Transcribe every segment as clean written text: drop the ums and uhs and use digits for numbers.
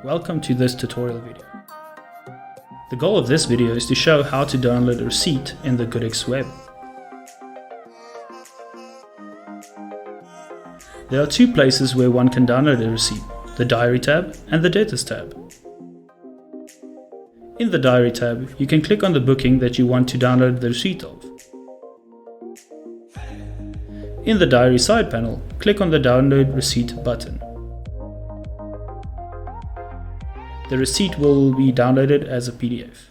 Welcome to this tutorial video. The goal of this video is to show how to download a receipt in the GoodX web. There are two places where one can download a receipt, the Diary tab and the Debtors tab. In the Diary tab, you can click on the booking that you want to download the receipt of. In the Diary side panel, click on the Download Receipt button. The receipt will be downloaded as a PDF.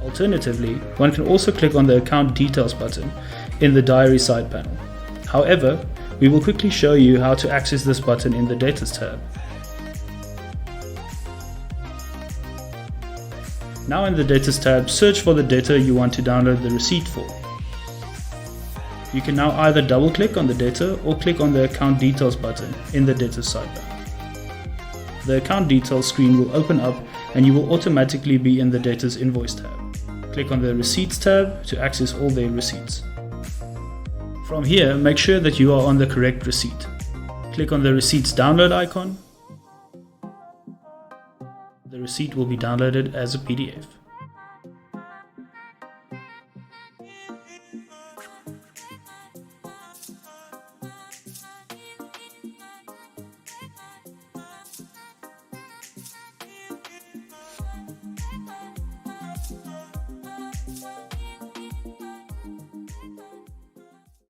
Alternatively, one can also click on the Account Details button in the Diary side panel. However, we will quickly show you how to access this button in the Debtors tab. Now in the Debtors tab, search for the debtor you want to download the receipt for. You can now either double click on the debtor or click on the Account Details button in the Debtors side panel. The Account Details screen will open up and you will automatically be in the Debtors Invoice tab. Click on the Receipts tab to access all their receipts. From here, make sure that you are on the correct receipt. Click on the Receipts download icon. The receipt will be downloaded as a PDF.